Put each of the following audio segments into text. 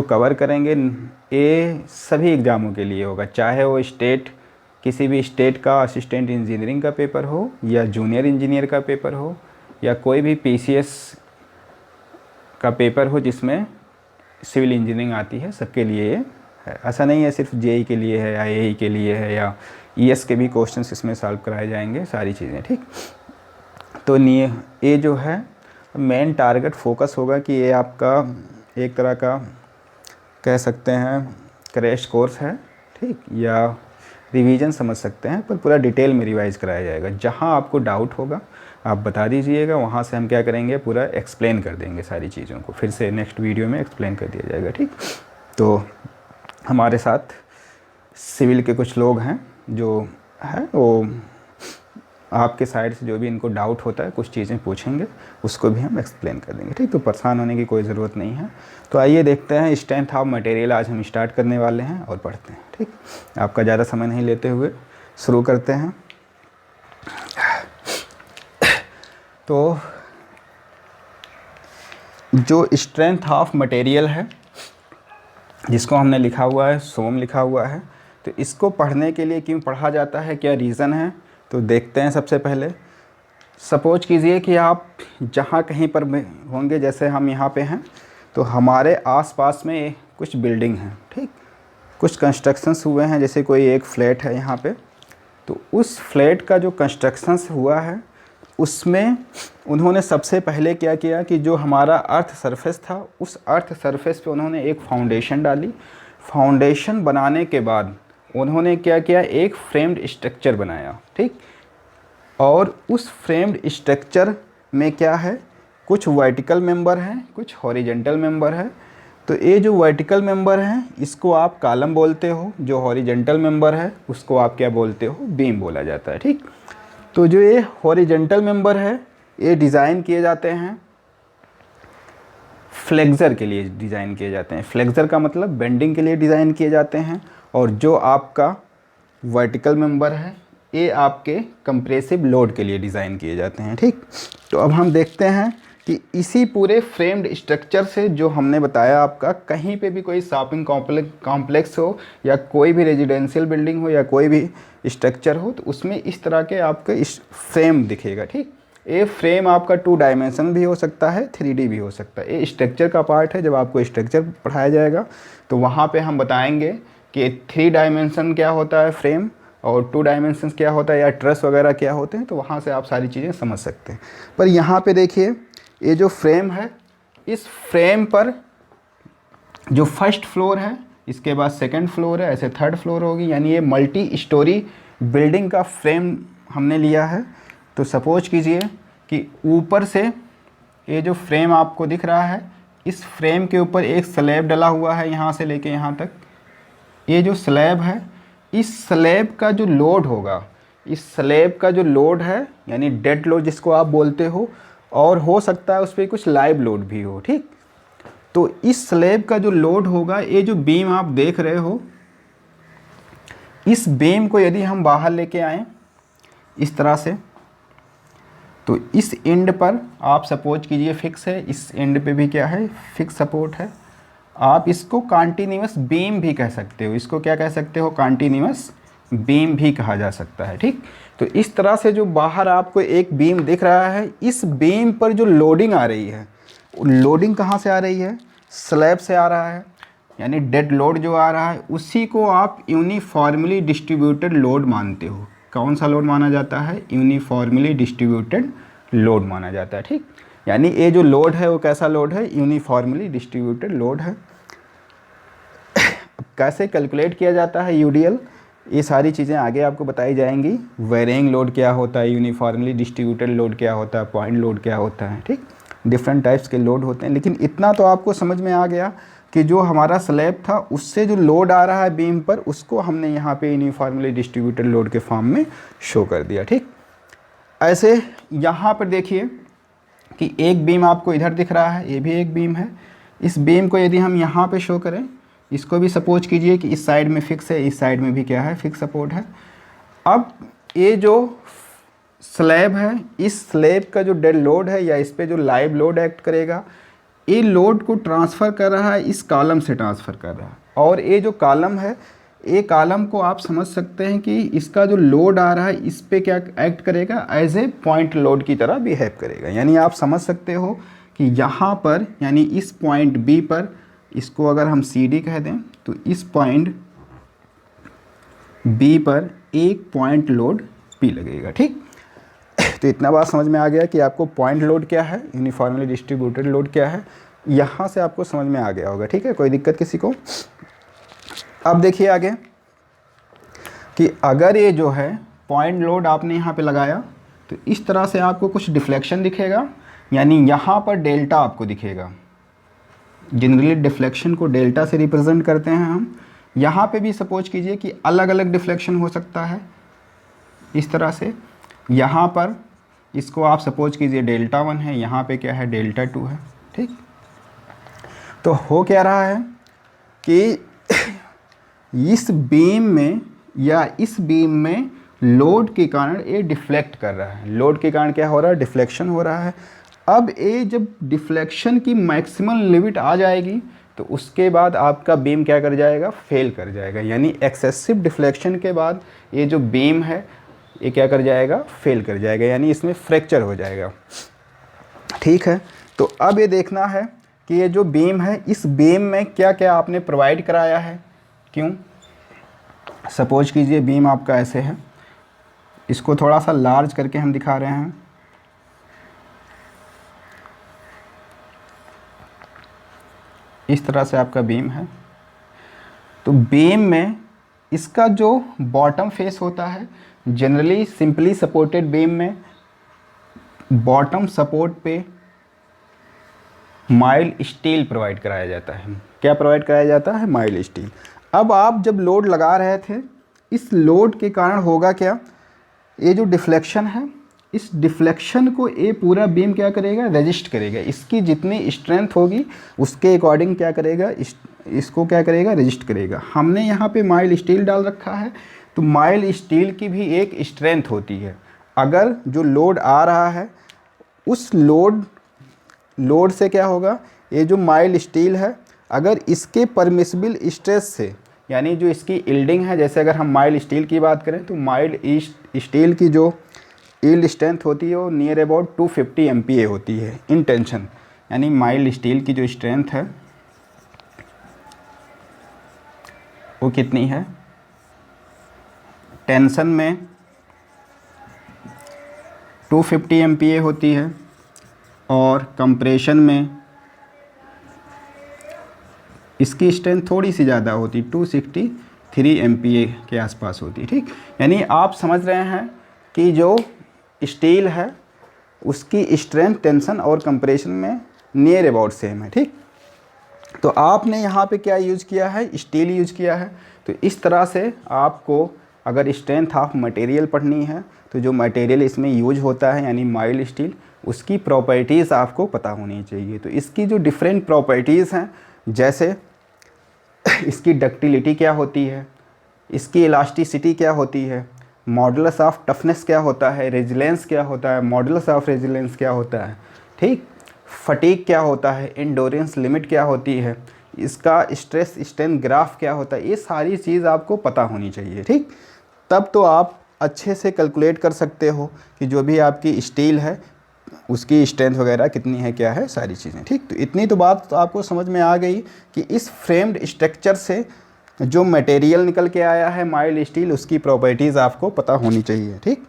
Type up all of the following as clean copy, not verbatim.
तो कवर करेंगे। ये सभी एग्ज़ामों के लिए होगा, चाहे वो किसी भी स्टेट का असिस्टेंट इंजीनियरिंग का पेपर हो या जूनियर इंजीनियर का पेपर हो या कोई भी पीसीएस का पेपर हो जिसमें सिविल इंजीनियरिंग आती है, सबके लिए ये है। ऐसा नहीं है सिर्फ जेई के लिए है या एई के लिए है, या ईएस के भी क्वेश्चंस इसमें सॉल्व कराए जाएंगे, सारी चीज़ें, ठीक। तो ये जो है मेन टारगेट फोकस होगा कि ये आपका एक तरह का कह सकते हैं क्रैश कोर्स है, ठीक, या रिवीजन समझ सकते हैं, पर पूरा डिटेल में रिवाइज कराया जाएगा। जहाँ आपको डाउट होगा आप बता दीजिएगा, वहाँ से हम क्या करेंगे, पूरा एक्सप्लेन कर देंगे सारी चीज़ों को, फिर से नेक्स्ट वीडियो में एक्सप्लेन कर दिया जाएगा, ठीक। तो हमारे साथ सिविल के कुछ लोग हैं जो है वो आपके साइड से जो भी इनको डाउट होता है, कुछ चीज़ें पूछेंगे, उसको भी हम एक्सप्लेन कर देंगे, ठीक। तो परेशान होने की कोई ज़रूरत नहीं है। तो आइए देखते हैं स्ट्रेंथ ऑफ मटेरियल आज हम स्टार्ट करने वाले हैं और पढ़ते हैं, ठीक। आपका ज़्यादा समय नहीं लेते हुए शुरू करते हैं। तो जो स्ट्रेंथ ऑफ मटेरियल है, जिसको हमने लिखा हुआ है, सोम लिखा हुआ है, तो इसको पढ़ने के लिए क्यों पढ़ा जाता है, क्या रीज़न है, तो देखते हैं। सबसे पहले सपोज कीजिए कि आप जहाँ कहीं पर होंगे, जैसे हम यहाँ पे हैं, तो हमारे आसपास में कुछ बिल्डिंग हैं, ठीक, कुछ कंस्ट्रक्शंस हुए हैं, जैसे कोई एक फ्लैट है यहाँ पे, तो उस फ्लैट का जो कंस्ट्रक्शंस हुआ है उसमें उन्होंने सबसे पहले क्या किया कि जो हमारा अर्थ सरफेस था, उस अर्थ सरफेस पे उन्होंने एक फाउंडेशन डाली। फाउंडेशन बनाने के बाद उन्होंने क्या किया, एक फ्रेम्ड स्ट्रक्चर बनाया, ठीक। और उस फ्रेम्ड स्ट्रक्चर में क्या है, कुछ वर्टिकल मेंबर हैं, कुछ हॉरिजेंटल मेंबर है। तो ये जो वर्टिकल मेंबर हैं इसको आप कॉलम बोलते हो, जो हॉरिजेंटल मेंबर है उसको आप क्या बोलते हो, बीम बोला जाता है, ठीक। तो जो ये हॉरिजेंटल मेंबर है ये डिज़ाइन किए जाते हैं फ्लेक्सर के लिए, डिज़ाइन किए जाते हैं। फ्लेक्सर का मतलब बेंडिंग के लिए डिज़ाइन किए जाते हैं। और जो आपका वर्टिकल मेंबर है ये आपके कंप्रेसिव लोड के लिए डिज़ाइन किए जाते हैं, ठीक। तो अब हम देखते हैं कि इसी पूरे फ्रेम्ड स्ट्रक्चर से जो हमने बताया, आपका कहीं पे भी कोई शॉपिंग कॉम्प्लेक्स हो या कोई भी रेजिडेंशियल बिल्डिंग हो या कोई भी स्ट्रक्चर हो, तो उसमें इस तरह के आपका इस फ्रेम दिखेगा, ठीक। ये फ्रेम आपका 2 डायमेंशन भी हो सकता है, 3D भी हो सकता है। ये स्ट्रक्चर का पार्ट है। जब आपको स्ट्रक्चर पढ़ाया जाएगा तो वहाँ पे हम बताएंगे कि 3 डायमेंशन क्या होता है फ्रेम, और 2 डायमेंशंस क्या होता है, या ट्रस वगैरह क्या होते हैं, तो वहाँ से आप सारी चीज़ें समझ सकते हैं। पर यहाँ पे देखिए ये जो फ्रेम है, इस फ्रेम पर जो फर्स्ट फ्लोर है, इसके बाद सेकंड फ्लोर है, ऐसे थर्ड फ्लोर होगी, यानी ये मल्टी स्टोरी बिल्डिंग का फ्रेम हमने लिया है। तो सपोज कीजिए कि ऊपर से ये जो फ्रेम आपको दिख रहा है, इस फ्रेम के ऊपर एक स्लैब डला हुआ है, यहाँ से लेके यहाँ तक। ये जो स्लैब है, इस स्लैब का जो लोड होगा, इस स्लैब का जो लोड है यानी डेड लोड जिसको आप बोलते हो, और हो सकता है उस पर कुछ लाइव लोड भी हो, ठीक। तो इस स्लैब का जो लोड होगा, ये जो बीम आप देख रहे हो, इस बीम को यदि हम बाहर लेके आएँ इस तरह से, तो इस एंड पर आप सपोज कीजिए फिक्स है, इस एंड पे भी क्या है, फिक्स सपोर्ट है। आप इसको कॉन्टिन्यूअस बीम भी कह सकते हो, इसको क्या कह सकते हो, कॉन्टिन्यूअस बीम भी कहा जा सकता है, ठीक। तो इस तरह से जो बाहर आपको एक बीम दिख रहा है, इस बीम पर जो लोडिंग आ रही है, लोडिंग कहाँ से आ रही है, स्लैब से आ रहा है, यानी डेड लोड जो आ रहा है उसी को आप यूनिफॉर्मली डिस्ट्रीब्यूटेड लोड मानते हो। कौन सा लोड माना जाता है, यूनिफॉर्मली डिस्ट्रीब्यूटेड लोड माना जाता है, ठीक। यानी ये जो लोड है वो कैसा लोड है, यूनिफॉर्मली डिस्ट्रीब्यूटेड लोड है। कैसे कैलकुलेट किया जाता है यूडीएल, ये सारी चीज़ें आगे आपको बताई जाएंगी। वेरिंग लोड क्या होता है, यूनिफॉर्मली डिस्ट्रीब्यूटेड लोड क्या होता है, पॉइंट लोड क्या होता है, ठीक। डिफरेंट टाइप्स के लोड होते हैं। लेकिन इतना तो आपको समझ में आ गया कि जो हमारा स्लैब था उससे जो लोड आ रहा है बीम पर, उसको हमने यहाँ पे यूनिफॉर्मली डिस्ट्रीब्यूटेड लोड के फॉर्म में शो कर दिया, ठीक। ऐसे यहाँ पर देखिए कि एक बीम आपको इधर दिख रहा है, ये भी एक बीम है। इस बीम को यदि हम यहाँ पे शो करें, इसको भी सपोज कीजिए कि इस साइड में फिक्स है, इस साइड में भी क्या है, फिक्स सपोर्ट है। अब ये जो स्लैब है, इस स्लैब का जो डेड लोड है या इस पे जो लाइव लोड एक्ट करेगा, ये लोड को ट्रांसफ़र कर रहा है, इस कॉलम से ट्रांसफ़र कर रहा है, और ये जो कॉलम है, ये कॉलम को आप समझ सकते हैं कि इसका जो लोड आ रहा है इस पे क्या एक्ट करेगा, एज ए पॉइंट लोड की तरह बिहेव करेगा। यानी आप समझ सकते हो कि यहाँ पर, यानी इस पॉइंट बी पर, इसको अगर हम सी डी कह दें, तो इस पॉइंट बी पर एक पॉइंट लोड पी लगेगा। ठीक, तो इतना बात समझ में आ गया कि आपको पॉइंट लोड क्या है, यूनिफॉर्मली डिस्ट्रीब्यूटेड लोड क्या है, यहाँ से आपको समझ में आ गया होगा। ठीक है, कोई दिक्कत किसी को? अब देखिए आगे कि अगर ये जो है पॉइंट लोड आपने यहाँ पे लगाया, तो इस तरह से आपको कुछ डिफ्लेक्शन दिखेगा, यानी यहाँ पर डेल्टा आपको दिखेगा। जनरली डिफ्लेक्शन को डेल्टा से रिप्रेजेंट करते हैं हम। यहाँ पे भी सपोज कीजिए कि अलग अलग डिफ्लेक्शन हो सकता है इस तरह से। यहाँ पर इसको आप सपोज कीजिए डेल्टा 1 है, यहाँ पे क्या है, डेल्टा 2 है। ठीक, तो हो क्या रहा है कि इस बीम में या इस बीम में लोड के कारण ये डिफ्लेक्ट कर रहा है। लोड के कारण क्या हो रहा है, डिफ्लेक्शन हो रहा है। अब ये जब डिफ्लेक्शन की मैक्सिमम लिमिट आ जाएगी, तो उसके बाद आपका बीम क्या कर जाएगा, फेल कर जाएगा। यानी एक्सेसिव डिफ्लेक्शन के बाद ये जो बीम है ये क्या कर जाएगा, फेल कर जाएगा, यानी इसमें फ्रैक्चर हो जाएगा। ठीक है, तो अब ये देखना है कि ये जो बीम है, इस बीम में क्या क्या आपने प्रोवाइड कराया है। क्यों, सपोज कीजिए बीम आपका ऐसे है, इसको थोड़ा सा लार्ज करके हम दिखा रहे हैं। इस तरह से आपका बीम है, तो बीम में इसका जो बॉटम फेस होता है, जनरली सिंपली सपोर्टेड बीम में बॉटम सपोर्ट पे माइल्ड स्टील प्रोवाइड कराया जाता है। क्या प्रोवाइड कराया जाता है, माइल्ड स्टील। अब आप जब लोड लगा रहे थे, इस लोड के कारण होगा क्या, ये जो डिफ्लेक्शन है, इस डिफ्लेक्शन को ये पूरा बीम क्या करेगा, रेजिस्ट करेगा। इसकी जितनी स्ट्रेंथ होगी उसके अकॉर्डिंग क्या करेगा, इसको क्या करेगा, रेजिस्ट करेगा। हमने यहाँ पे माइल्ड स्टील डाल रखा है, तो माइल्ड स्टील की भी एक स्ट्रेंथ होती है। अगर जो लोड आ रहा है उस लोड से क्या होगा, ये जो माइल्ड स्टील है, अगर इसके परमिसिबल स्ट्रेस से, यानी जो इसकी यील्डिंग है, जैसे अगर हम माइल्ड स्टील की बात करें, तो माइल्ड स्टील की जो यील्ड स्ट्रेंथ होती है वो नियर अबाउट 250 MPa होती है इन टेंशन। यानी माइल्ड स्टील की जो स्ट्रेंथ है वो कितनी है, टेंशन में 250 MPa होती है, और कंप्रेशन में इसकी स्ट्रेंथ थोड़ी सी ज़्यादा होती, 263 MPa के आसपास होती। ठीक, यानी आप समझ रहे हैं कि जो स्टील है उसकी स्ट्रेंथ टेंशन और कंप्रेशन में नियर अबाउट सेम है। ठीक, तो आपने यहाँ पे क्या यूज़ किया है, स्टील यूज़ किया है। तो इस तरह से आपको अगर स्ट्रेंथ ऑफ मटेरियल पढ़नी है, तो जो मटेरियल इसमें यूज होता है यानी माइल्ड स्टील, उसकी प्रॉपर्टीज़ आपको पता होनी चाहिए। तो इसकी जो डिफरेंट प्रॉपर्टीज़ हैं, जैसे इसकी डक्टिलिटी क्या होती है, इसकी इलास्टिसिटी क्या होती है, मॉडुलस ऑफ टफनेस क्या होता है, रेजिलेंस क्या होता है, मॉडुलस ऑफ रेजिलेंस क्या होता है, ठीक, फटीग क्या होता है, एंडोरेंस लिमिट क्या होती है, इसका स्ट्रेस स्ट्रेन ग्राफ क्या होता है, ये सारी चीज़ आपको पता होनी चाहिए। ठीक, तब तो आप अच्छे से कैलकुलेट कर सकते हो कि जो भी आपकी स्टील है उसकी स्ट्रेंथ वगैरह कितनी है, क्या है, सारी चीज़ें। ठीक, तो इतनी तो बात तो आपको समझ में आ गई कि इस फ्रेम्ड स्ट्रक्चर से जो मटेरियल निकल के आया है माइल्ड स्टील, उसकी प्रॉपर्टीज़ आपको पता होनी चाहिए। ठीक,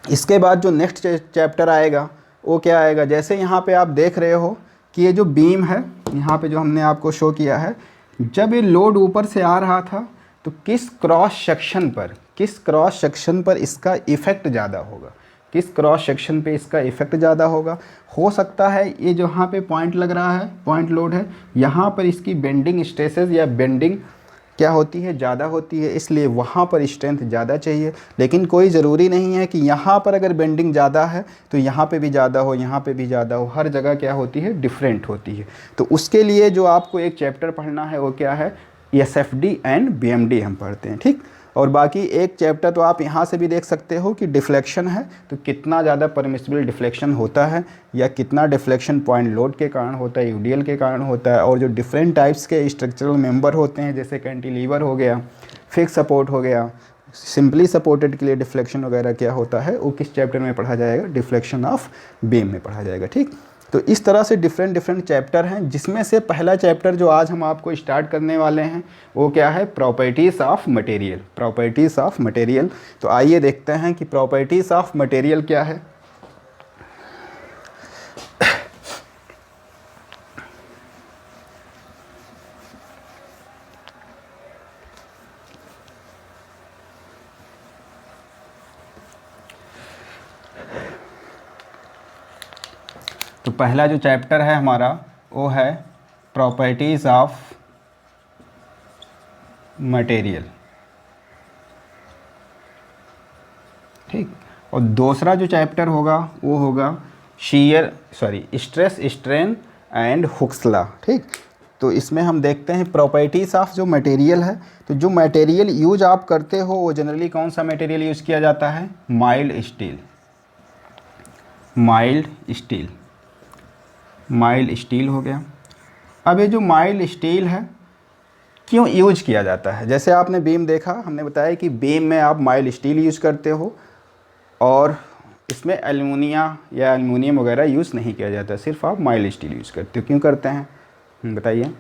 इसके बाद जो नेक्स्ट चैप्टर आएगा वो क्या आएगा, जैसे यहाँ पे आप देख रहे हो कि ये जो बीम है, यहाँ पे जो हमने आपको शो किया है, जब ये लोड ऊपर से आ रहा था तो किस क्रॉस सेक्शन पर इसका इफ़ेक्ट ज़्यादा होगा, किस क्रॉस सेक्शन पे इसका इफ़ेक्ट ज़्यादा होगा। हो सकता है ये जो यहाँ पे पॉइंट लग रहा है, पॉइंट लोड है, यहाँ पर इसकी बेंडिंग स्ट्रेसेस या बेंडिंग क्या होती है, ज़्यादा होती है, इसलिए वहाँ पर स्ट्रेंथ ज़्यादा चाहिए। लेकिन कोई ज़रूरी नहीं है कि यहाँ पर अगर बेंडिंग ज़्यादा है तो यहाँ पे भी ज़्यादा हो, यहाँ पे भी ज़्यादा हो, हर जगह क्या होती है, डिफरेंट होती है। तो उसके लिए जो आपको एक चैप्टर पढ़ना है वो क्या है, SFD एंड BMD हम पढ़ते हैं। ठीक, और बाकी एक चैप्टर तो आप यहाँ से भी देख सकते हो कि डिफ्लेक्शन है तो कितना ज़्यादा परमिसिबल डिफ्लेक्शन होता है या कितना डिफ्लेक्शन पॉइंट लोड के कारण होता है, यूडीएल के कारण होता है, और जो डिफरेंट टाइप्स के स्ट्रक्चरल मेंबर होते हैं जैसे कैंटिलीवर हो गया, फिक्स सपोर्ट हो गया, सिंपली सपोर्टेड के लिए डिफ्लेक्शन वगैरह क्या होता है वो किस चैप्टर में पढ़ा जाएगा, डिफ्लेक्शन ऑफ बीम में पढ़ा जाएगा। ठीक, तो इस तरह से डिफरेंट चैप्टर हैं, जिसमें से पहला चैप्टर जो आज हम आपको स्टार्ट करने वाले हैं वो क्या है, properties of material. Properties of material, तो आइए देखते हैं कि प्रॉपर्टीज़ ऑफ मटेरियल क्या है। तो पहला जो चैप्टर है हमारा वो है प्रॉपर्टीज़ ऑफ मटेरियल। ठीक, और दूसरा जो चैप्टर होगा वो होगा stress strain and Hooke's law. ठीक, तो इसमें हम देखते हैं प्रॉपर्टीज़ ऑफ जो मटेरियल है। तो जो मटेरियल यूज आप करते हो वो जनरली कौन सा मटेरियल यूज़ किया जाता है, माइल्ड स्टील। माइल्ड स्टील हो गया। अब ये जो माइल्ड स्टील है क्यों यूज किया जाता है, जैसे आपने बीम देखा, हमने बताया कि बीम में आप माइल्ड स्टील यूज़ करते हो और इसमें एल्युमिनियम वगैरह यूज़ नहीं किया जाता, सिर्फ आप माइल्ड स्टील यूज़ करते हो। क्यों करते हैं बताइए।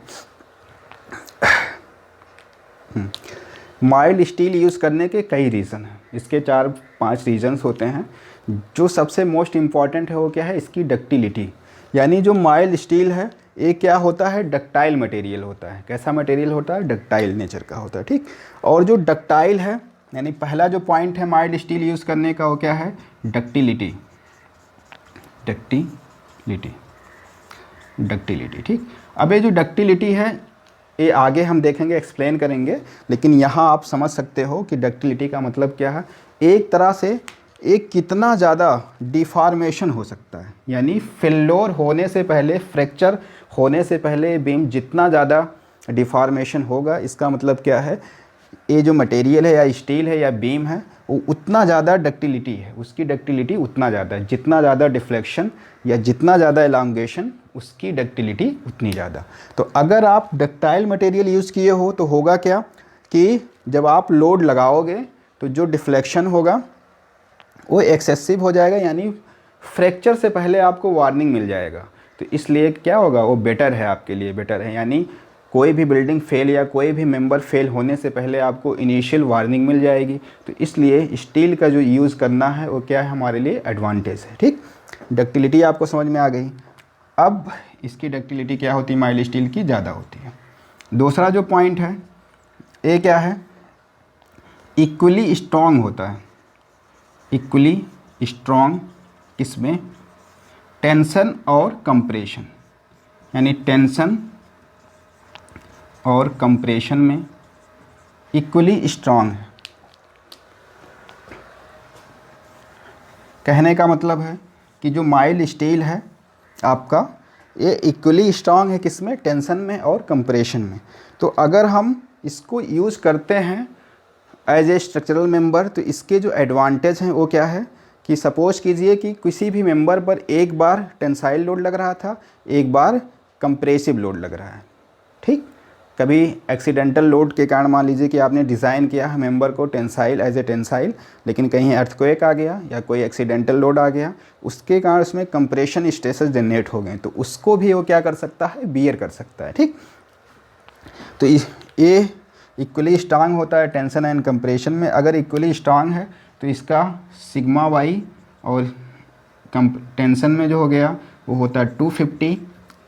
माइल्ड स्टील यूज़ करने के कई रीज़न हैं, इसके 4-5 रीजन्स होते हैं। जो सबसे मोस्ट इम्पॉर्टेंट है वो क्या है, इसकी डक्टिलिटी। यानी जो माइल्ड स्टील है ये क्या होता है, डक्टाइल मटेरियल होता है। कैसा मटेरियल होता है, डक्टाइल नेचर का होता है। ठीक, और जो डक्टाइल है, यानी पहला जो पॉइंट है माइल्ड स्टील यूज़ करने का वो क्या है, डक्टिलिटी। ठीक, अब ये जो डक्टिलिटी है ये आगे हम देखेंगे, एक्सप्लेन करेंगे, लेकिन यहाँ आप समझ सकते हो कि डक्टिलिटी का मतलब क्या है। एक तरह से एक कितना ज़्यादा डिफॉर्मेशन हो सकता है, यानी फेल्योर होने से पहले, फ्रैक्चर होने से पहले बीम जितना ज़्यादा डिफॉर्मेशन होगा, इसका मतलब क्या है, ये जो मटेरियल है या स्टील है या बीम है वो उतना ज़्यादा डक्टिलिटी है, उसकी डक्टिलिटी उतना ज़्यादा है। जितना ज़्यादा डिफ्लेक्शन या जितना ज़्यादा एलांगेशन, उसकी डक्टिलिटी उतनी ज़्यादा। तो अगर आप डक्टाइल मटेरियल यूज़ किए हो तो होगा क्या कि जब आप लोड लगाओगे तो जो डिफ्लेक्शन होगा वो एक्सेसिव हो जाएगा, यानी फ्रैक्चर से पहले आपको वार्निंग मिल जाएगा। तो इसलिए क्या होगा, वो बेटर है, आपके लिए बेटर है। यानी कोई भी बिल्डिंग फेल या कोई भी मेंबर फेल होने से पहले आपको इनिशियल वार्निंग मिल जाएगी। तो इसलिए स्टील का जो यूज़ करना है वो क्या है, हमारे लिए एडवांटेज है। ठीक, डक्टिलिटी आपको समझ में आ गई। अब इसकी डक्टिलिटी क्या होती है, माइल्ड स्टील की ज़्यादा होती है। दूसरा जो पॉइंट है ये क्या है, इक्वली स्ट्रॉन्ग होता है। इक्वली स्ट्रॉन्ग किसमें, टेंशन और कंप्रेशन, यानी टेंशन और कंप्रेशन में इक्वली स्ट्रॉन्ग है। कहने का मतलब है कि जो माइल्ड स्टील है आपका, ये इक्वली स्ट्रॉन्ग है किसमें, टेंशन में और कंप्रेशन में। तो अगर हम इसको यूज़ करते हैं एज ए स्ट्रक्चरल मेंबर, तो इसके जो एडवांटेज हैं वो क्या है कि सपोज कीजिए कि किसी भी मेंबर पर एक बार टेंसाइल लोड लग रहा था, एक बार कंप्रेसिव लोड लग रहा है। ठीक, कभी एक्सीडेंटल लोड के कारण मान लीजिए कि आपने डिज़ाइन किया है मेंबर को टेंसाइल, एज ए टेंसाइल, लेकिन कहीं अर्थक्वेक आ गया या कोई एक्सीडेंटल लोड आ गया, उसके कारण उसमें कंप्रेशन स्ट्रेसेस जनरेट हो गए, तो उसको भी वो क्या कर सकता है, बियर कर सकता है। ठीक, तो ये इक्वली स्ट्रांग होता है टेंशन एंड कंप्रेशन में। अगर इक्वली स्ट्रांग है तो इसका सिग्मा वाई और टेंशन में जो हो गया वो होता है 250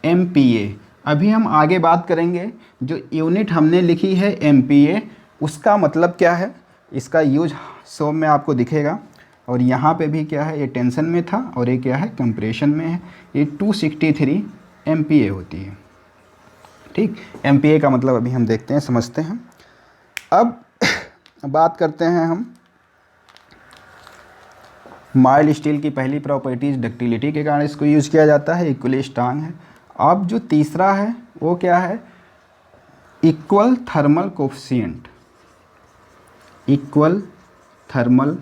MPa। अभी हम आगे बात करेंगे, जो यूनिट हमने लिखी है MPa, उसका मतलब क्या है, इसका यूज सो में आपको दिखेगा। और यहाँ पे भी क्या है, ये टेंशन में था और ये क्या है, कंप्रेशन में है। ये 263 MPa होती है। ठीक, MPa का मतलब अभी हम देखते हैं, समझते हैं। अब बात करते हैं हम माइल्ड स्टील की पहली प्रॉपर्टीज़ डक्टिलिटी के कारण इसको यूज़ किया जाता है, इक्वली स्ट्रांग है। अब जो तीसरा है वो क्या है, equal thermal coefficient. Equal thermal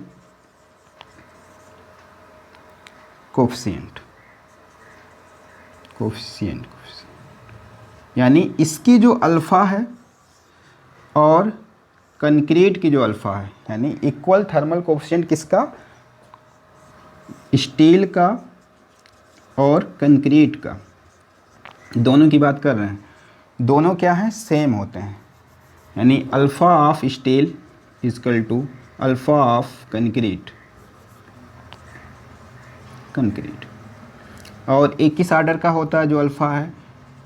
coefficient यानी इसकी जो अल्फ़ा है और कंक्रीट की जो अल्फ़ा है, यानी इक्वल थर्मल कोफिशिएंट किसका, स्टील का और कंक्रीट का, दोनों की बात कर रहे हैं। दोनों क्या है, सेम होते हैं, यानी alpha of steel equal to alpha of concrete और एक किस आर्डर का होता है जो अल्फ़ा है,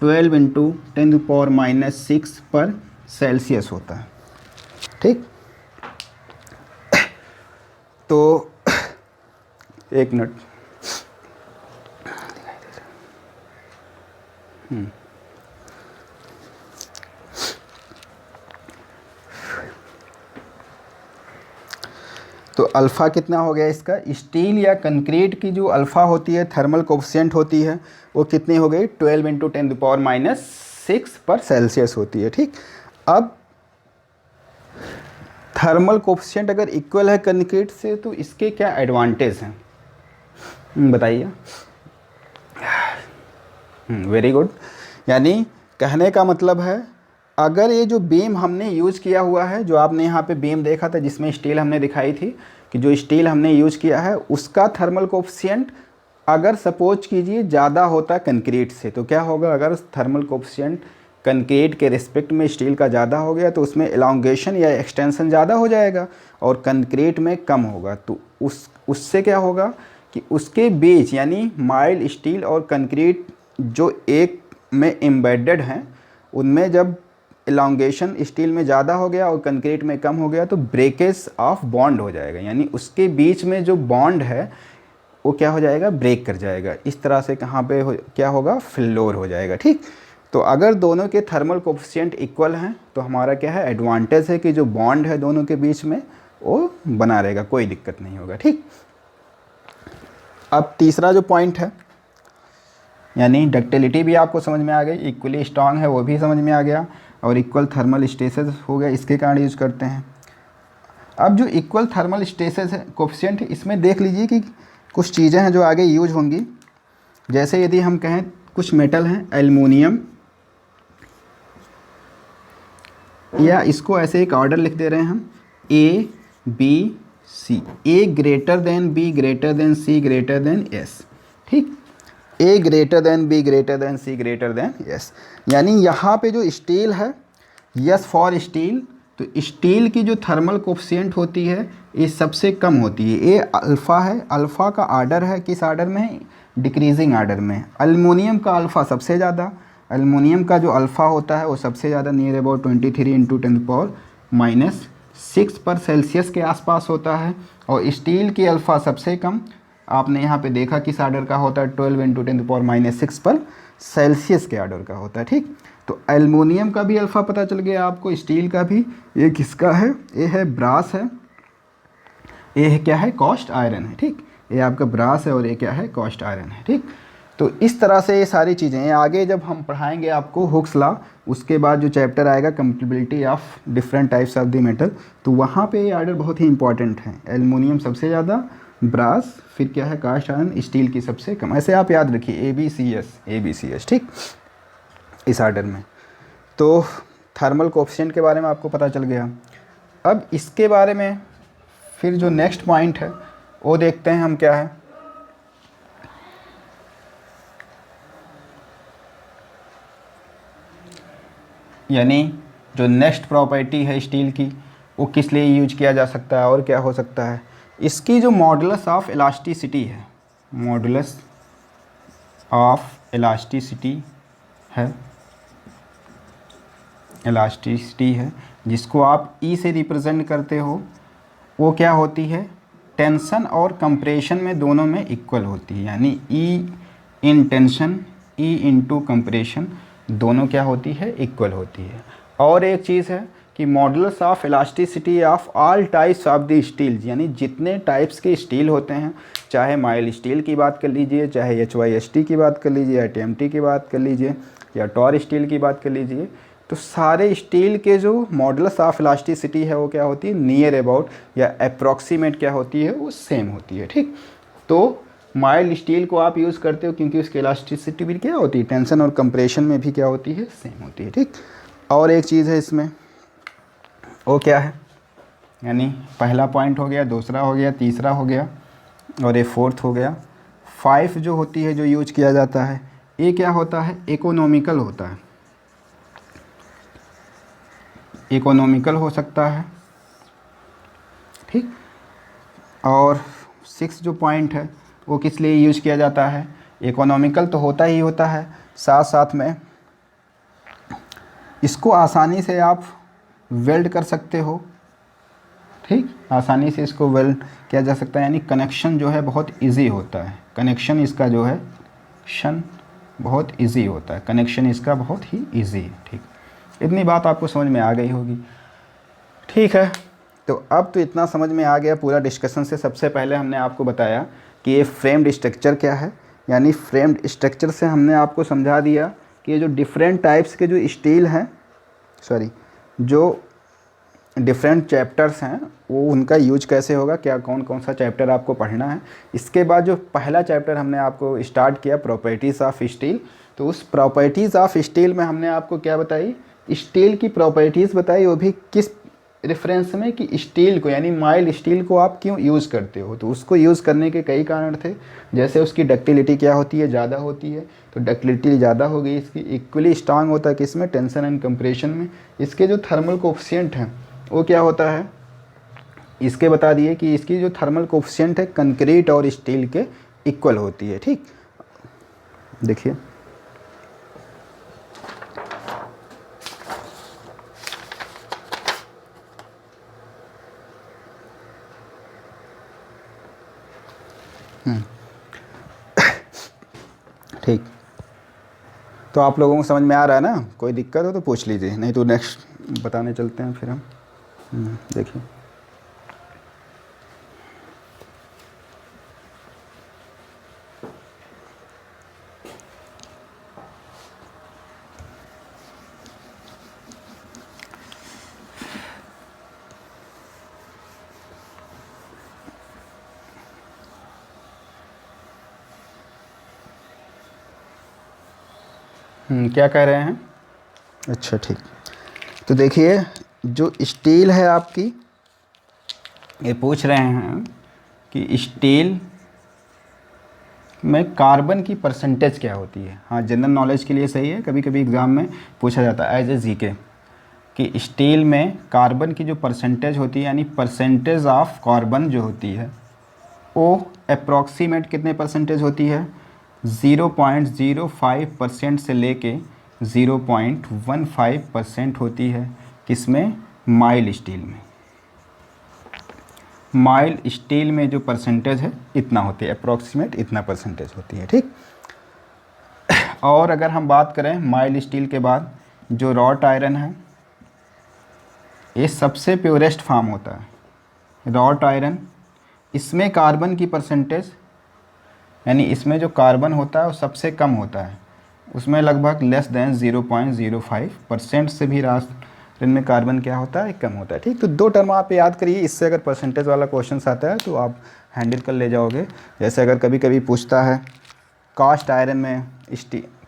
12 इंटू 10⁻⁻6 पर सेल्सियस होता है। ठीक, तो एक मिनट, तो अल्फ़ा कितना हो गया इसका, स्टील या कंक्रीट की जो अल्फ़ा होती है, थर्मल कोफिशिएंट होती है, वो कितनी हो गई, 12 इंटू 10⁻⁻6 पर सेल्सियस होती है। ठीक, अब थर्मल कोफिशिएंट अगर इक्वल है कंक्रीट से तो इसके क्या एडवांटेज हैं, बताइए। वेरी गुड, यानी कहने का मतलब है अगर ये जो बीम हमने यूज़ किया हुआ है, जो आपने यहाँ पे बीम देखा था जिसमें स्टील हमने दिखाई थी, कि जो स्टील हमने यूज़ किया है उसका थर्मल कोफिशिएंट अगर सपोज कीजिए ज़्यादा होता कंक्रीट से, तो क्या होगा, अगर थर्मल कोफिशिएंट कंक्रीट के रिस्पेक्ट में स्टील का ज़्यादा हो गया तो उसमें एलोंगेशन या एक्सटेंशन ज़्यादा हो जाएगा और कंक्रीट में कम होगा। तो उससे क्या होगा कि उसके बीच, यानी माइल्ड स्टील और कंक्रीट जो एक में एम्बेडेड हैं, उनमें जब एलोंगेशन स्टील में ज़्यादा हो गया और कंक्रीट में कम हो गया तो ब्रेकेज ऑफ बॉन्ड हो जाएगा, यानी उसके बीच में जो बॉन्ड है वो क्या हो जाएगा, ब्रेक कर जाएगा। इस तरह से कहाँ पे क्या होगा, फ्लोर हो जाएगा। ठीक, तो अगर दोनों के थर्मल कोफिशिएंट इक्वल हैं तो हमारा क्या है, एडवांटेज है कि जो बॉन्ड है दोनों के बीच में वो बना रहेगा, कोई दिक्कत नहीं होगा। ठीक, अब तीसरा जो पॉइंट है, यानी डक्टिलिटी भी आपको समझ में आ गई, इक्वली स्ट्रांग है वो भी समझ में आ गया, और इक्वल थर्मल स्ट्रेसेस हो गया, इसके कारण यूज करते हैं। अब जो इक्वल थर्मल स्ट्रेसेस है कोफिशिएंट, इसमें देख लीजिए कि कुछ चीज़ें हैं जो आगे यूज होंगी। जैसे यदि हम कहें कुछ मेटल हैं, एल्युमिनियम, या इसको ऐसे एक ऑर्डर लिख दे रहे हैं हम, A B C, A greater than B greater than C greater than S. ठीक, A greater than B greater than C greater than S, यानी यहाँ पे जो स्टील है, यस फॉर स्टील, तो स्टील की जो थर्मल कोफिशिएंट होती है ये सबसे कम होती है। ये अल्फ़ा है, अल्फ़ा का आर्डर है, किस आर्डर में, डिक्रीजिंग आर्डर में। एल्युमिनियम का अल्फ़ा सबसे ज़्यादा, एल्युमिनियम का जो अल्फ़ा होता है वो सबसे ज़्यादा नियर अबाउट 23 इंटू 10⁻⁻6 पर सेल्सियस के आसपास होता है, और स्टील की अल्फ़ा सबसे कम, आपने यहाँ पे देखा किस आर्डर का होता है, 12 इंटू 10⁻⁻6 पर सेल्सियस के आर्डर का होता है। ठीक, तो एल्युमिनियम का भी अल्फ़ा पता चल गया आपको, स्टील का भी। ये किसका है, ये है ब्रास है, ये है क्या है, कॉस्ट आयरन है। ठीक, ये आपका ब्रास है और ये क्या है, कॉस्ट आयरन है। ठीक, तो इस तरह से ये सारी चीज़ें हैं। आगे जब हम पढ़ाएंगे आपको हुक्स लॉ, उसके बाद जो चैप्टर आएगा compatibility of different types of the metal, तो वहाँ पे ये आर्डर बहुत ही इंपॉर्टेंट है। एल्युमिनियम सबसे ज़्यादा, ब्रास, फिर क्या है, कास्ट आयरन, स्टील की सबसे कम। ऐसे आप याद रखिए, ABCS। ठीक, इस आर्डर में। तो थर्मल कोफिशिएंट के बारे में आपको पता चल गया। अब इसके बारे में फिर जो नेक्स्ट पॉइंट है वो देखते हैं हम क्या है। यानी जो नेक्स्ट प्रॉपर्टी है स्टील की, वो किस लिए यूज किया जा सकता है और क्या हो सकता है। इसकी जो मॉडुलस ऑफ इलास्टिसिटी है, मॉडुलस ऑफ इलास्टिसिटी है, जिसको आप ई से रिप्रेजेंट करते हो, वो क्या होती है, टेंशन और कंप्रेशन में दोनों में इक्वल होती है। यानी E in tension, E into compression, दोनों क्या होती है, इक्वल होती है। और एक चीज़ है कि modulus of elasticity of all types of the steel, यानी जितने टाइप्स के स्टील होते हैं, चाहे माइल्ड स्टील की बात कर लीजिए, चाहे HYST की बात कर लीजिए, या TMT की बात कर लीजिए, या टॉर स्टील की बात कर लीजिए, तो सारे स्टील के जो मॉडुलस ऑफ इलास्टिसिटी है वो क्या होती है, नियर अबाउट या अप्रॉक्सीमेट क्या होती है, वो सेम होती है। ठीक, तो माइल्ड स्टील को आप यूज़ करते हो क्योंकि उसकी इलास्टिसिटी भी क्या होती है, टेंशन और कंप्रेशन में भी क्या होती है, सेम होती है। ठीक, और एक चीज़ है इसमें, वो क्या है, यानी पहला पॉइंट हो गया, दूसरा हो गया, तीसरा हो गया और ये फोर्थ हो गया। 5 जो होती है, जो यूज किया जाता है, ये क्या होता है, इकोनॉमिकल होता है, इकोनॉमिकल हो सकता है। ठीक, और 6 जो पॉइंट है वो किस लिए यूज किया जाता है, इकोनॉमिकल तो होता ही होता है, साथ साथ में इसको आसानी से आप वेल्ड कर सकते हो। ठीक, आसानी से इसको वेल्ड किया जा सकता है, यानी कनेक्शन जो है बहुत इजी होता है, कनेक्शन इसका जो है शन बहुत इजी होता है, कनेक्शन इसका बहुत ही इजी है। ठीक, इतनी बात आपको समझ में आ गई होगी। ठीक है, तो अब तो इतना समझ में आ गया पूरा डिस्कशन से। सबसे पहले हमने आपको बताया कि ये फ्रेम्ड स्ट्रक्चर क्या है, यानी फ्रेम्ड स्ट्रक्चर से हमने आपको समझा दिया कि ये जो डिफरेंट टाइप्स के जो स्टील हैं, जो डिफरेंट चैप्टर्स हैं, वो उनका यूज कैसे होगा, क्या कौन कौन सा चैप्टर आपको पढ़ना है। इसके बाद जो पहला चैप्टर हमने आपको स्टार्ट किया, प्रॉपर्टीज़ ऑफ स्टील, तो उस प्रॉपर्टीज़ ऑफ स्टील में हमने आपको क्या बताई, स्टील की प्रॉपर्टीज़ बताई, वो भी किस रेफरेंस में, कि स्टील को यानी माइल्ड स्टील को आप क्यों यूज़ करते हो। तो उसको यूज़ करने के कई कारण थे, जैसे उसकी डक्टिलिटी क्या होती है, ज़्यादा होती है, तो डक्टिलिटी ज़्यादा हो गई इसकी, इक्वली स्ट्रांग होता है किसमें, टेंशन एंड कंप्रेशन में। इसके जो थर्मल कोफिशिएंट हैं वो क्या होता है, इसके बता दिए कि इसकी जो थर्मल कोफिशिएंट है कंक्रीट और स्टील के इक्वल होती है। ठीक, देखिए ठीक, तो आप लोगों को समझ में आ रहा है ना, कोई दिक्कत हो तो पूछ लीजिए, नहीं तो नेक्स्ट बताने चलते हैं फिर हम। देखिए क्या कह रहे हैं, अच्छा ठीक, तो देखिए जो स्टील है आपकी, ये पूछ रहे हैं कि स्टील में कार्बन की परसेंटेज क्या होती है। हाँ, जनरल नॉलेज के लिए सही है, कभी कभी एग्ज़ाम में पूछा जाता है एज ए जीके कि स्टील में कार्बन की जो परसेंटेज होती है, यानी परसेंटेज ऑफ कार्बन जो होती है, वो अप्रॉक्सीमेट कितने परसेंटेज होती है, 0.05% से लेके 0.15% होती है। किसमें, माइल्ड स्टील में। माइल्ड स्टील में जो परसेंटेज है इतना होती है, अप्रॉक्सीमेट इतना परसेंटेज होती है। ठीक, और अगर हम बात करें माइल्ड स्टील के बाद जो रॉट आयरन है, ये सबसे प्योरेस्ट फॉर्म होता है रॉट आयरन। इसमें कार्बन की परसेंटेज, यानी इसमें जो कार्बन होता है वो सबसे कम होता है, उसमें लगभग लेस देन 0.05% से भी राष्ट्र में कार्बन क्या होता है, कम होता है। ठीक, तो 2 टर्म आप याद करिए, इससे अगर परसेंटेज वाला क्वेश्चन आता है तो आप हैंडल कर ले जाओगे। जैसे अगर कभी कभी पूछता है कास्ट आयरन में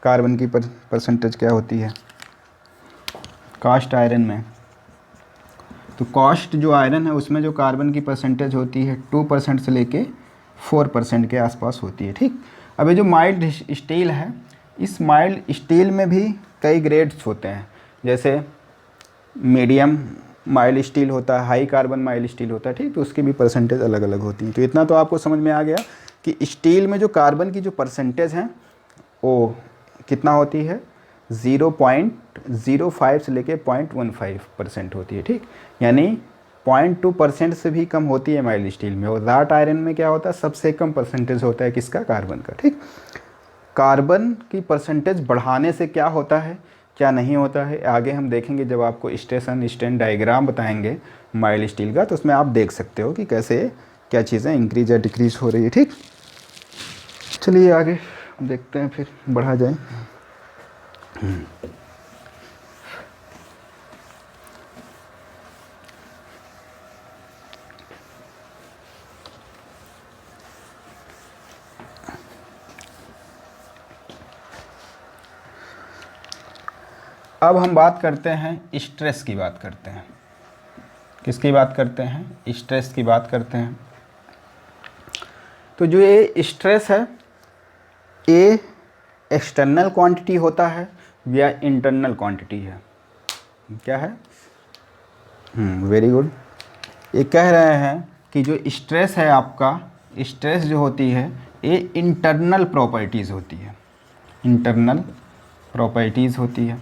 कार्बन की परसेंटेज क्या होती है, कास्ट आयरन में, तो कास्ट जो आयरन है उसमें जो कार्बन की परसेंटेज होती है 2% से लेके 4% के आसपास होती है। ठीक, अब ये जो माइल्ड स्टील है, इस माइल्ड स्टील में भी कई ग्रेड्स होते हैं, जैसे मीडियम माइल्ड स्टील होता है, हाई कार्बन माइल्ड स्टील होता है। ठीक, तो उसकी भी परसेंटेज अलग अलग होती हैं। तो इतना तो आपको समझ में आ गया कि स्टील में जो कार्बन की जो परसेंटेज है वो कितना होती है, 0.05 से लेके 0.15% होती है। ठीक, यानी 0.2% से भी कम होती है माइल्ड स्टील में। और रॉट आयरन में क्या होता है, सबसे कम परसेंटेज होता है किसका, कार्बन का। ठीक, कार्बन की परसेंटेज बढ़ाने से क्या होता है, क्या नहीं होता है, आगे हम देखेंगे जब आपको स्टेशन स्टैंड डायग्राम बताएंगे माइल्ड स्टील का, तो उसमें आप देख सकते हो कि कैसे क्या चीज़ें इंक्रीज या डिक्रीज हो रही है। ठीक, चलिए आगे देखते हैं, फिर बढ़ा जाए। अब हम बात करते हैं स्ट्रेस की बात करते हैं। किसकी बात करते हैं? स्ट्रेस की बात करते हैं। तो जो ये स्ट्रेस है ये एक्सटर्नल क्वांटिटी होता है या इंटरनल क्वांटिटी है? क्या है? Very good. ये कह रहे हैं कि जो स्ट्रेस है आपका, स्ट्रेस जो होती है ये इंटरनल प्रॉपर्टीज़ होती है, इंटरनल प्रॉपर्टीज़ होती है,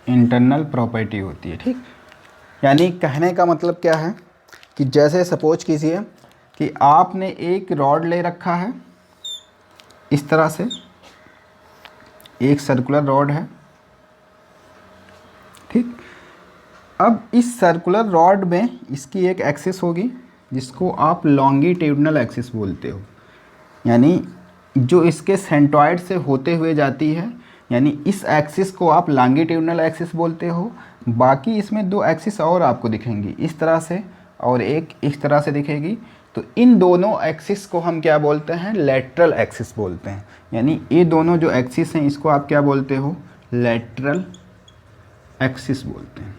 इंटरनल प्रॉपर्टी होती है। ठीक, यानी कहने का मतलब क्या है कि जैसे सपोज कीजिए कि आपने एक रॉड ले रखा है, इस तरह से एक सर्कुलर रॉड है। ठीक, अब इस सर्कुलर रॉड में इसकी एक एक्सिस होगी जिसको आप लॉन्गिट्यूडनल एक्सिस बोलते हो, यानी जो इसके सेंट्रॉइड से होते हुए जाती है, यानी इस एक्सिस को आप लॉन्गिट्यूडनल एक्सिस बोलते हो। बाकी इसमें दो एक्सिस और आपको दिखेंगी, इस तरह से और एक इस तरह से दिखेगी। तो इन दोनों एक्सिस को हम क्या बोलते हैं? लेटरल एक्सिस बोलते हैं। यानी ये दोनों जो एक्सिस हैं इसको आप क्या बोलते हो? लेटरल एक्सिस बोलते हैं,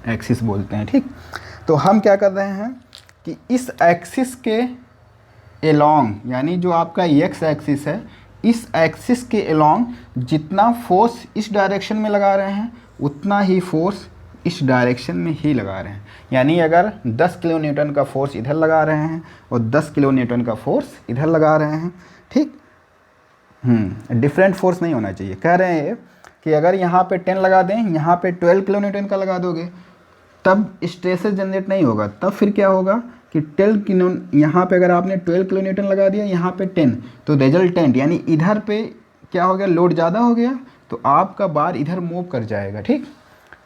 एक्सिस बोलते हैं। ठीक, तो हम क्या कर रहे हैं कि इस एक्सिस के एलोंग, यानी जो आपका एक्स एक्सिस है, इस एक्सिस के एलोंग जितना फोर्स इस डायरेक्शन में लगा रहे हैं उतना ही फोर्स इस डायरेक्शन में ही लगा रहे हैं। यानी अगर 10 किलो न्यूटन का फोर्स इधर लगा रहे हैं और 10 किलो न्यूटन का फोर्स इधर लगा रहे हैं, ठीक, डिफरेंट फोर्स नहीं होना चाहिए। कह रहे हैं कि अगर यहाँ पे 10 लगा दें, यहाँ पे 12 किलो न्यूटन का लगा दोगे तब स्ट्रेसेस जनरेट नहीं होगा। तब फिर क्या होगा कि 12 किलो, यहाँ पे अगर आपने 12 किलो न्यूटन लगा दिया, यहाँ पे 10, तो रिजल्टेंट यानी इधर पे क्या हो गया? लोड ज़्यादा हो गया, तो आपका बार इधर मूव कर जाएगा। ठीक,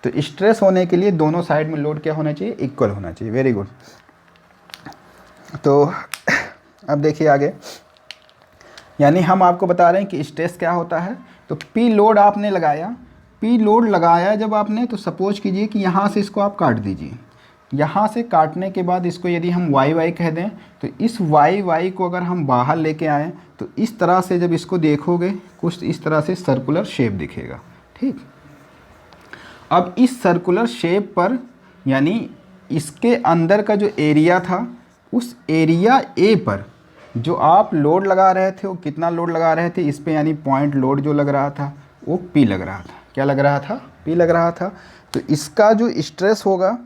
तो स्ट्रेस होने के लिए दोनों साइड में लोड क्या होना चाहिए? इक्वल होना चाहिए। Very good. तो अब देखिए आगे, यानी हम आपको बता रहे हैं कि स्ट्रेस क्या होता है। तो पी लोड आपने लगाया, पी लोड लगाया जब आपने, तो सपोज कीजिए कि यहाँ से इसको आप काट दीजिए। यहाँ से काटने के बाद इसको यदि हम वाई वाई कह दें, तो इस वाई वाई को अगर हम बाहर लेके आएँ तो इस तरह से जब इसको देखोगे कुछ इस तरह से सर्कुलर शेप दिखेगा। ठीक, अब इस सर्कुलर शेप पर, यानी इसके अंदर का जो एरिया था, उस एरिया ए पर जो आप लोड लगा रहे थे, वो कितना लोड लगा रहे थे इस पे, यानी पॉइंट लोड जो लग रहा था वो पी लग रहा था। क्या लग रहा था? पी लग रहा था। तो इसका जो स्ट्रेस होगा,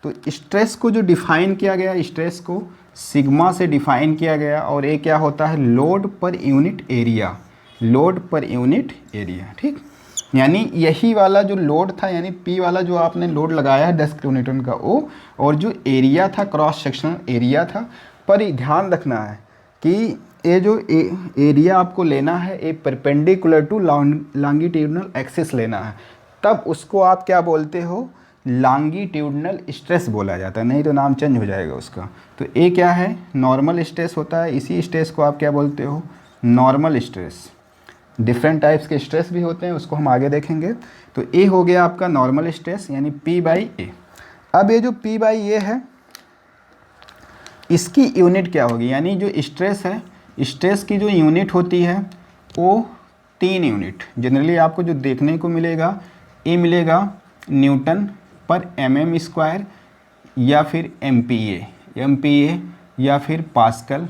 तो स्ट्रेस को जो डिफ़ाइन किया गया, स्ट्रेस को सिग्मा से डिफ़ाइन किया गया, और ये क्या होता है? Load per unit area, load per unit area. ठीक, यानी यही वाला जो लोड था, यानी पी वाला जो आपने लोड लगाया है 10 किलो न्यूटन का वो, और जो एरिया था क्रॉस सेक्शनल एरिया था। पर ध्यान रखना है कि ये जो एरिया आपको लेना है ये परपेंडिकुलर टू लॉन्गिट्यूडनल एक्सिस लेना है, तब उसको आप क्या बोलते हो? लॉन्गिट्यूडनल स्ट्रेस बोला जाता है, नहीं तो नाम चेंज हो जाएगा उसका। तो ये क्या है? नॉर्मल स्ट्रेस होता है। इसी स्ट्रेस को आप क्या बोलते हो? Normal stress. डिफरेंट टाइप्स के स्ट्रेस भी होते हैं, उसको हम आगे देखेंगे। तो ए हो गया आपका नॉर्मल स्ट्रेस, यानी पी बाई ए। अब ये जो पी बाई ए है इसकी यूनिट क्या होगी? यानी जो स्ट्रेस है, स्ट्रेस की जो यूनिट होती है वो 3 यूनिट जनरली आपको जो देखने को मिलेगा, ये मिलेगा न्यूटन पर mm स्क्वायर, या फिर MPa या फिर पास्कल,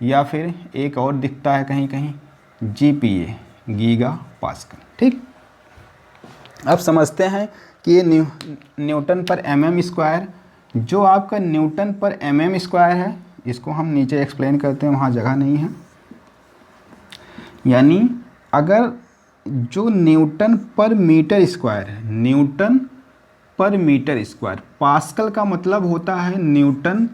या फिर एक और दिखता है कहीं कहीं GPa, गीगा पास्कल। ठीक, अब समझते हैं कि ये न्यूटन पर mm स्क्वायर, जो आपका न्यूटन पर mm स्क्वायर है, इसको हम नीचे एक्सप्लेन करते हैं, वहाँ जगह नहीं है। यानी अगर जो न्यूटन पर मीटर स्क्वायर है, न्यूटन पर मीटर स्क्वायर, पास्कल का मतलब होता है न्यूटन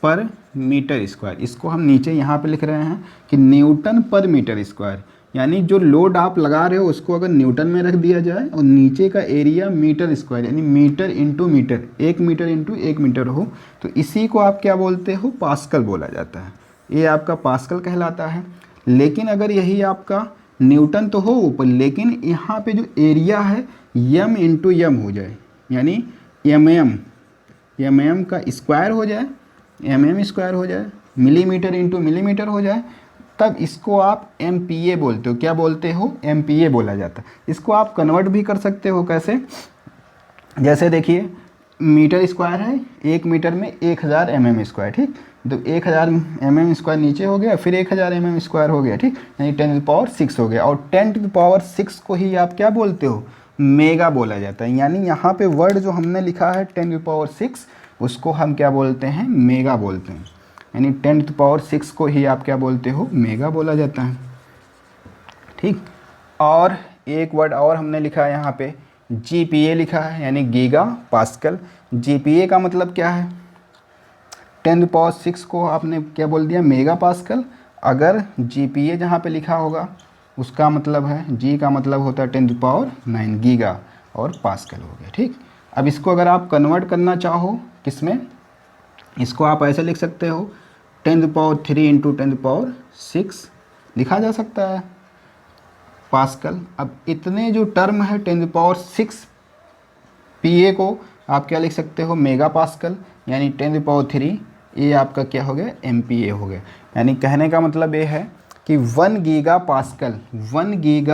पर मीटर स्क्वायर। इसको हम नीचे यहाँ पे लिख रहे हैं कि न्यूटन पर मीटर स्क्वायर, यानी जो लोड आप लगा रहे हो उसको अगर न्यूटन में रख दिया जाए और नीचे का एरिया मीटर स्क्वायर, यानी metre into metre, 1 metre into 1 metre हो, तो इसी को आप क्या बोलते हो? पास्कल बोला जाता है। ये आपका पास्कल कहलाता है। लेकिन अगर यही आपका न्यूटन तो हो ऊपर, लेकिन यहाँ पे जो एरिया है यम इंटू यम हो जाए, यानी एम का स्क्वायर हो जाए, mm स्क्वायर हो जाए, मिलीमीटर इंटू मिलीमीटर हो जाए, तब इसको आप MPa बोलते हो। क्या बोलते हो? MPa बोला जाता है। इसको आप कन्वर्ट भी कर सकते हो। कैसे? जैसे देखिए, मीटर स्क्वायर है, 1 मीटर में 1000 mm स्क्वायर, ठीक। तो 1000 mm स्क्वायर नीचे हो गया, फिर 1000 mm स्क्वायर हो गया, ठीक, यानी 10⁶ हो गया। और 10⁶ को ही आप क्या बोलते हो? मेगा बोला जाता है। यानी यहाँ पे वर्ड जो हमने लिखा है 10⁶, उसको हम क्या बोलते हैं? मेगा बोलते हैं। यानी 10⁶ को ही आप क्या बोलते हो? मेगा बोला जाता है, ठीक। और एक वर्ड और हमने लिखा है यहाँ पे, GPa लिखा है, यानी गीगा पास्कल। GPa का मतलब क्या है? 10⁶ को आपने क्या बोल दिया? Mega pascal. अगर GPa जहाँ पे लिखा होगा उसका मतलब है, G का मतलब होता है 10⁹ गीगा, और पास्कल हो गया, ठीक। अब इसको अगर आप कन्वर्ट करना चाहो किसमें, इसको आप ऐसे लिख सकते हो 10⁻³ × 10⁶ लिखा जा सकता है पास्कल। अब इतने जो टर्म है 10⁶ PA को आप क्या लिख सकते हो? Mega pascal. यानी 10⁻³ ये आपका क्या हो गया? MPa हो गया। यानी कहने का मतलब ये है कि 1 giga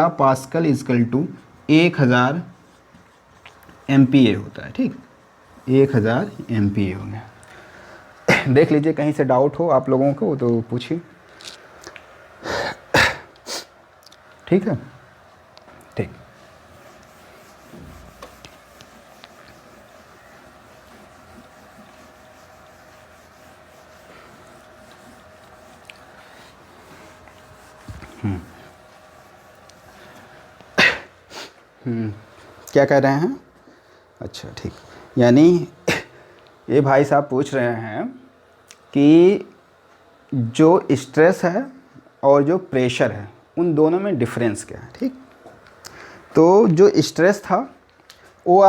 pascal equal to 1000 MPa होता है, ठीक। 1000 MPa हो गया। देख लीजिए, कहीं से डाउट हो आप लोगों को तो पूछिए, ठीक है, ठीक। क्या कह रहे हैं? अच्छा, ठीक। यानी ये भाई साहब पूछ रहे हैं कि जो स्ट्रेस है और जो प्रेशर है, उन दोनों में डिफरेंस क्या है, ठीक। तो जो स्ट्रेस था